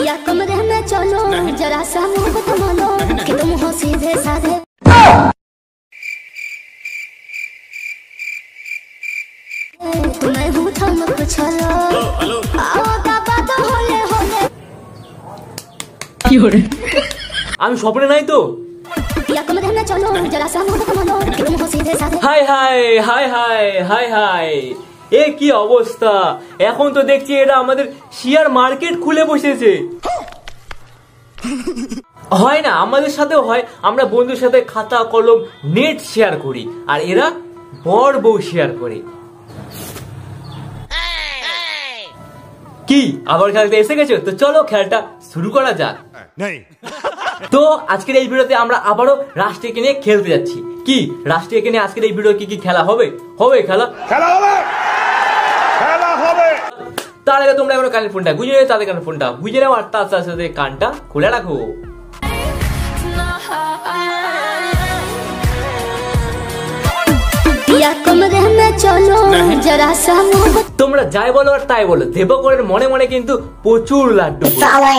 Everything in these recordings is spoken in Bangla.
या कमरे में चलो जरा सा मोहब्बत मानो कि तुम हो सीधे साधे। तुम्हें हूँ थम कुछ लो आओ दाबा तो होले होले। কি হরে আমি স্বপ্নে নাই তো। या कमरे में चलो जरा सा मोहब्बत मानो कि तुम हो सीधे साधे। Hi hi hi hi hi hi, এ কি অবস্থা! এখন তো দেখছি এরা আমাদের শেয়ার মার্কেট খুলে বসেছে। হয় না, আমাদের সাথেও হয়, আমরা বন্ধুর সাথে খাতা কলম নেট শেয়ার করি, আর এরা বর বউ শেয়ার করে। কি আবার খেলতে এসে গেছো? তো চলো খেলাটা শুরু করা যাক। তো আজকের এই ভিডিওতে আমরা আবারও রাষ্ট্রীয়কে নিয়ে খেলতে যাচ্ছি। কি রাষ্ট্রীয়কে নিয়ে আজকের এই ভিডিও কি খেলা হবে? হবে খেলা হবে। তার আগে তোমরা এখন কানের ফোনটা গুঁজে নেবে, তাদের কানের ফোনটা গুঁজে নেও, আর তার সাথে কানটা খুলে রাখো। তোমরা যাই বলো আর তাই বলো, দেবকরের মনে মনে কিন্তু প্রচুর লাড্ডু।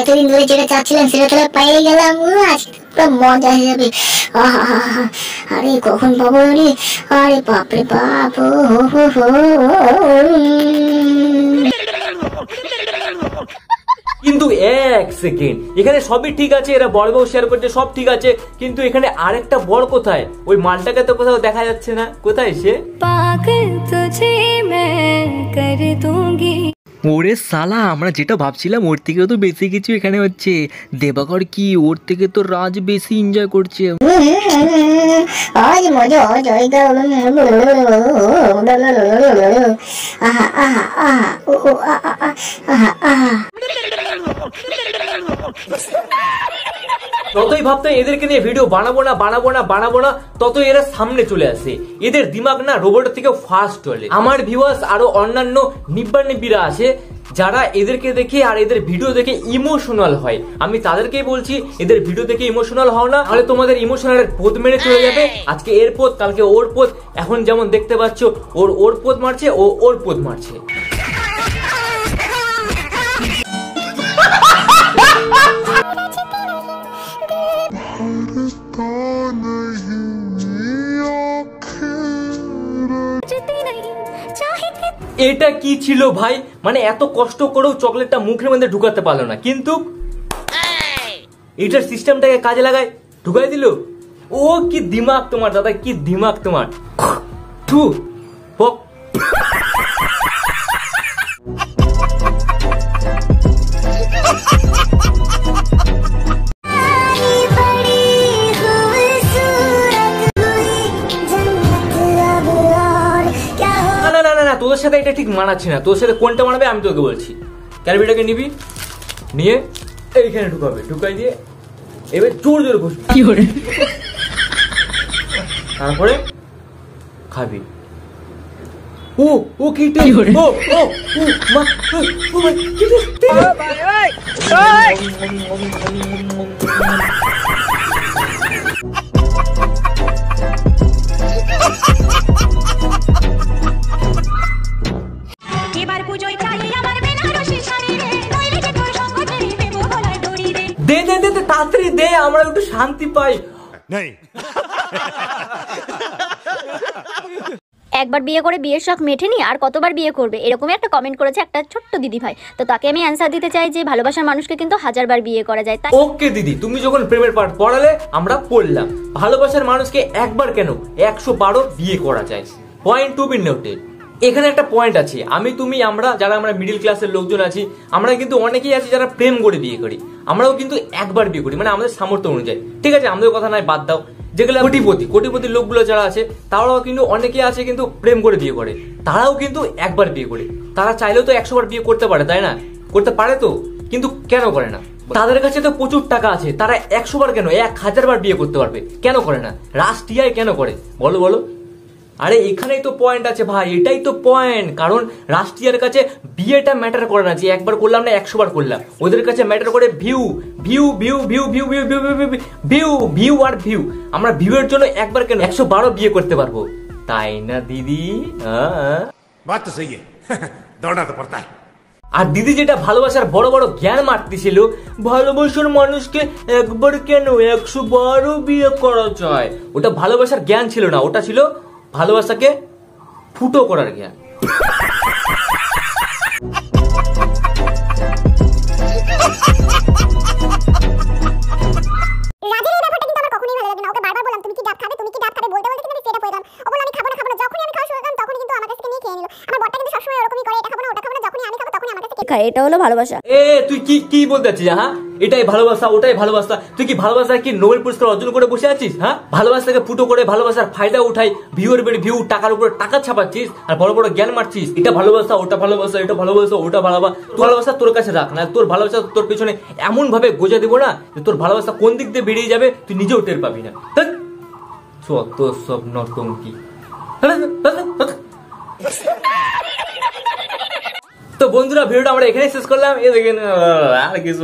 এতদিন ধরে যেটা চাচ্ছিলাম সেটা তাহলে পেয়ে গেলাম, মজা হয়ে যাবে। আরে কখন পাবো? আরে বাপরে বাপ। কিন্তু এক সেকেন্ড, এখানে সবই ঠিক আছে, এরা বড় বউ শেয়ার করছে, সব ঠিক আছে, কিন্তু এখানে আরেকটা বড় কোথায়? ওই মালটাকে তো কোথাও দেখা যাচ্ছে না, কোথায় সে? পাগল তুঝে मैं कर दूंगी। ওরে সালা, আমরা যেটা ভাবছিলাম ওর থেকেও তো বেশি কিছু এখানে হচ্ছে। দেবাকর কি ওর থেকে তো রাজ বেশি এনজয় করছে। আজ মজা জায়গা। যতই ভাবতাম এদেরকে নিয়ে ভিডিও বানাবো না, তত এরা সামনে চলে আসে। এদের দিমাগ না রোবটের থেকে ফাস্ট চলে। আমার ভিউয়ার্স আরো অন্যান্য নিব্বিরা আছে যারা এদেরকে দেখে আর এদের ভিডিও দেখে ইমোশনাল হয়। আমি তাদেরকেই বলছি, এদের ভিডিও দেখে ইমোশনাল হও না, তাহলে তোমাদের ইমোশনালের পথ মেরে চলে যাবে। আজকে এর পথ, কালকে ওর পথ। এখন যেমন দেখতে পাচ্ছ ওর পথ মারছে, ওর পথ মারছে। এটা কি ছিল ভাই? মানে এত কষ্ট করেও চকলেটটা মুখের মধ্যে ঢুকাতে পারলো না, কিন্তু এটার সিস্টেমটাকে কাজে লাগায় ঢুকাই দিল। ও কি দিমাগ তোমার দাদা, কি দিমাগ তোমার! থু পক। তোদের সাথে এটা ঠিক মানাচ্ছে না। তোদের সাথে কোনটা মানাবে আমি তোকে বলছি। ক্যালবিটাকে নিবি, নিয়ে এইখানে ঢুকাবে, ঢুকাই দিয়ে এবার জোর জোর ঘুষবি, কি করে তারপরে খাবি। ও কি দে তাড়াতাড়ি দে, আমরা একটু শান্তি পাই। একবার বিয়ে করে বিয়ের শখ মেটেনি, আর কতবার বিয়ে করবে? এরকমই একটা কমেন্ট করেছে একটা ছোট্ট দিদি ভাই। তো তাকে আমি অ্যান্সার দিতে চাই যে ভালোবাসার মানুষকে কিন্তু 1000 বার বিয়ে করা যায়। ওকে দিদি, তুমি যখন প্রেমের পাঠ পড়ালে আমরা পড়লাম, ভালোবাসার মানুষকে একবার কেন 112 বিয়ে করা যায়। Point to be noted. এখানে একটা পয়েন্ট আছে, আমি তুমি আমরা যারা আমরা মিডিল ক্লাসের লোকজন আছি, আমরা কিন্তু অনেকেই আছি যারা প্রেম করে বিয়ে করি। আমরাও কিন্তু একবার বিয়ে করি, মানে আমাদের সামর্থ্য অনুযায়ী। ঠিক আছে, আমাদের কথা নয়, বাদ দাও। যেগুলো কোটিপতি লোকগুলো যারা আছে, তারাও কিন্তু অনেকে আছে কিন্তু প্রেম করে বিয়ে করে, তারাও কিন্তু একবার বিয়ে করে। তারা চাইলেও তো 100 বার বিয়ে করতে পারে, তাই না? করতে পারে তো, কিন্তু কেন করে না? তাদের কাছে তো প্রচুর টাকা আছে, তারা 100 বার কেন 1000 বার বিয়ে করতে পারবে, কেন করে না? রাষ্ট্রীয় কেন করে বলো বলো? আরে এখানেই তো পয়েন্ট আছে ভাই, এটাই তো পয়েন্ট। কারণ রাষ্ট্রীয়ের কাছে বিয়েটা ম্যাটার করে না যে একবার করলাম না 100 বার করলাম। ওদের কাছে ম্যাটার করে view view view view view view view view view আর ভিউ। আমরা ভিউয়ের জন্য একবার কেন 112 বিয়ে করতে পারবো, তাই না দিদি? बात तो सही है दौड़ना तो पड़ता है। আর দিদি যেটা ভালোবাসার বড় বড় জ্ঞান মারতেছিল, ভালোবাসার মানুষকে একবার কেন 100 বারও বিয়ে করা যায়, ওটা ভালোবাসার জ্ঞান ছিল না, ওটা ছিল ভালোবাসাকে ফুটো করার জ্ঞান। এটা হলো ভালোবাসা। তুই কি বলতে চাচ্ছিস? হ্যাঁ, এটাই ভালোবাসা, ওটাই ভালোবাসা। তুই কি ভালোবাসা কি নোবেল পুরস্কার অর্জন করে বসে আছিস? হ্যাঁ, ভালোবাসাকে ফুটো করে ভালোবাসার ফায়দা উঠাই, ভিউর বেড়ে ভিউ, টাকার উপরে টাকা ছাপাচ্ছিস আর বড় বড় জ্ঞান মারছিস। এটা ভালোবাসা, ওটা ভালোবাসা, এটা ভালোবাসা, ওটা ভালোবাসা তোর কাছে রাখ না। তোর ভালোবাসা তোর পেছনে এমন ভাবে গোজা দিব না যে তোর ভালোবাসা কোন দিক দিয়ে বেরিয়ে যাবে তুই নিজেও টের পাবি না। যত সব নটঙ্কি। তো বন্ধুরা, ভিডিওটা আমরা এখানে শেষ করলাম। এ দেখেন আর কিছু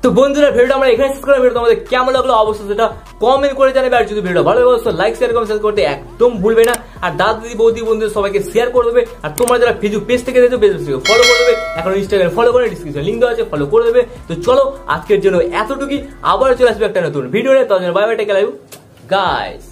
তো বন্ধুরা, ভিডিওটা আমরা এখানে শেষ করলাম। ভিডিও তোমাদের কেমন লাগলো অবশ্যই সেটা কমেন্ট করে জানাবে। আর যদি ভিডিও ভালো লাগে লাইক শেয়ার কমেন্ট করতে একদম ভুলবে না। আর দাদা দিদি বৌদি বন্ধুদের সবাইকে শেয়ার করে দেবে। আর তোমরা যারা ফেসবুক পেজ থেকে দেখছো পেজ থেকে ফলো করে দেবে। এখন ইনস্টাগ্রাম ফলো করে ডিসক্রিপশন লিঙ্ক দেওয়া আছে, ফলো করে দেবে। তো চলো আজকের জন্য এতটুকুই, আবার চলে আসবে একটা নতুন ভিডিও নিয়ে। তার জন্য bye bye, take care guys.